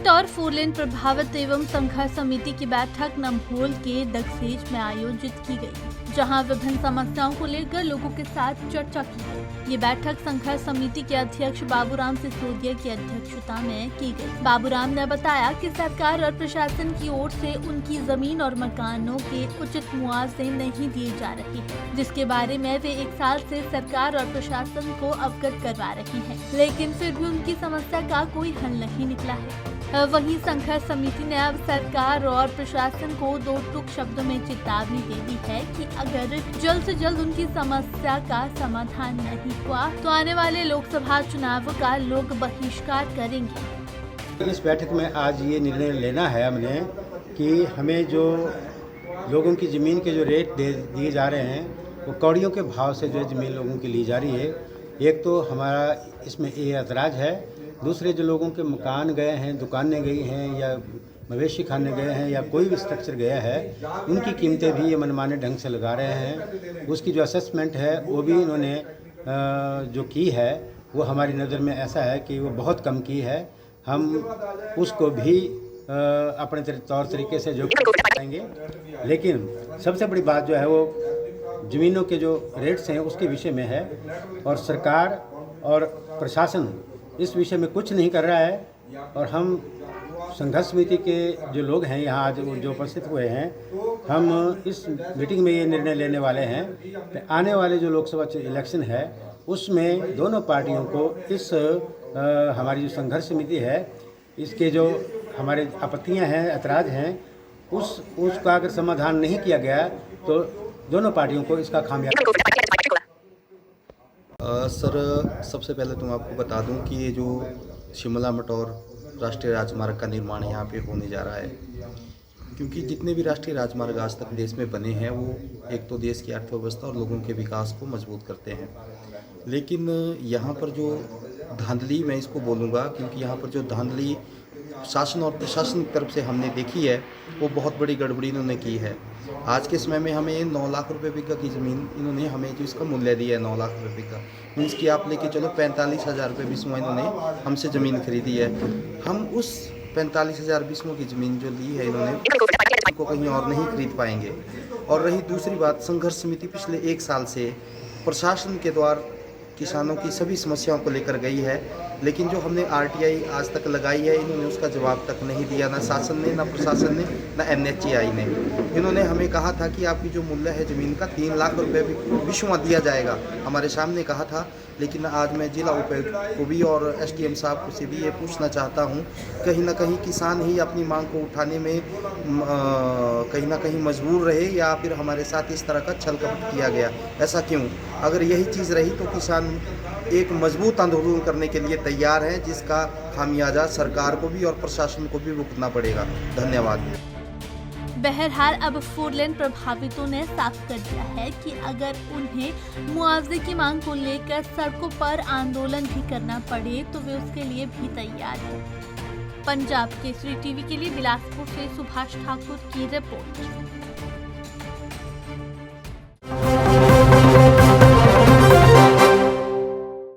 Rate और 4 लेन प्रभावित एवं संघर्ष समिति की बैठक नम्होल के दगसेज में आयोजित की गई, जहां विभिन्न समस्याओं को लेकर लोगों के साथ चर्चा की गई। ये बैठक संघर्ष समिति के अध्यक्ष बाबूराम सिसोदिया की अध्यक्षता में की गई। बाबूराम ने बताया कि सरकार और प्रशासन की ओर से उनकी जमीन और मकानों के उचित मुआवजे नहीं दिए जा रहे हैं, जिसके बारे में वे 1 साल से सरकार और प्रशासन को अवगत करवा रहे हैं, लेकिन फिर भी उनकी समस्या का कोई हल नहीं निकला है। वहीं संघर्ष समिति ने अब सरकार और प्रशासन को 2 टूक शब्दों में चेतावनी दे दी है कि अगर जल्द से जल्द उनकी समस्या का समाधान नहीं हुआ तो आने वाले लोकसभा चुनाव का लोग बहिष्कार करेंगे। इस बैठक में आज ये निर्णय लेना है हमने कि हमें जो लोगों की ज़मीन के जो रेट दिए जा रहे हैं वो कौड़ियों के भाव से जो ज़मीन लोगों की ली जा रही है। एक तो हमारा इसमें ये ऐतराज़ है, दूसरे जो लोगों के मकान गए हैं, दुकानें गई हैं या मवेशी खाने गए हैं या कोई भी स्ट्रक्चर गया है, उनकी कीमतें भी ये मनमाने ढंग से लगा रहे हैं। उसकी जो असेसमेंट है वो भी इन्होंने जो की है वो हमारी नज़र में ऐसा है कि वो बहुत कम की है। हम उसको भी अपने तौर तरीके से जो करेंगे, लेकिन सबसे बड़ी बात जो है वो ज़मीनों के जो रेट्स हैं उसके विषय में है और सरकार और प्रशासन इस विषय में कुछ नहीं कर रहा है। और हम संघर्ष समिति के जो लोग हैं यहाँ आज जो उपस्थित हुए हैं, हम इस मीटिंग में ये निर्णय लेने वाले हैं कि आने वाले जो लोकसभा इलेक्शन है उसमें दोनों पार्टियों को इस हमारी जो संघर्ष समिति है इसके जो हमारे आपत्तियाँ हैं, ऐतराज़ हैं, उसका अगर समाधान नहीं किया गया तो दोनों पार्टियों को इसका खामियाजा। सर, सबसे पहले तो मैं आपको बता दूं कि ये जो शिमला मटौर राष्ट्रीय राजमार्ग का निर्माण यहाँ पे होने जा रहा है, क्योंकि जितने भी राष्ट्रीय राजमार्ग आज तक देश में बने हैं वो एक तो देश की अर्थव्यवस्था और लोगों के विकास को मजबूत करते हैं, लेकिन यहाँ पर जो धांधली, मैं इसको बोलूँगा क्योंकि यहाँ पर जो धांधली शासन और प्रशासन की तरफ से हमने देखी है वो बहुत बड़ी गड़बड़ी इन्होंने की है। आज के समय में हमें 9 लाख रुपए बीघा की ज़मीन इन्होंने हमें जो इसका मूल्य दिया है 9 लाख रुपए बीघा, मीन्स कि आप लेके चलो 45,000 रुपये बिस्मों इन्होंने हमसे ज़मीन खरीदी है। हम उस 45,000 बिस्मों की ज़मीन जो ली है इन्होंने को कहीं और नहीं खरीद पाएंगे। और रही दूसरी बात, संघर्ष समिति पिछले 1 साल से प्रशासन के द्वारा किसानों की सभी समस्याओं को लेकर गई है, लेकिन जो हमने RTI आज तक लगाई है इन्होंने उसका जवाब तक नहीं दिया, ना शासन ने, ना प्रशासन ने, ना NHAI ने। इन्होंने हमें कहा था कि आपकी जो मूल्य है ज़मीन का 3 लाख रुपये विश्व दिया जाएगा, हमारे सामने कहा था। लेकिन आज मैं जिला उपायुक्त को भी और SDM साहब से भी ये पूछना चाहता हूँ, कहीं ना कहीं किसान ही अपनी मांग को उठाने में कहीं ना कहीं मजबूर रहे या फिर हमारे साथ इस तरह का छल कपट किया गया, ऐसा क्यों? अगर यही चीज़ रही तो किसान एक मजबूत आंदोलन करने के लिए तैयार हैं, जिसका खामियाजा सरकार को भी और प्रशासन को भी भुगतना पड़ेगा। धन्यवाद। बहरहाल अब 4 लेन प्रभावितों ने साफ कर दिया है कि अगर उन्हें मुआवजे की मांग को लेकर सड़कों पर आंदोलन भी करना पड़े तो वे उसके लिए भी तैयार हैं। पंजाब केसरी टीवी के लिए बिलासपुर से सुभाष ठाकुर की रिपोर्ट।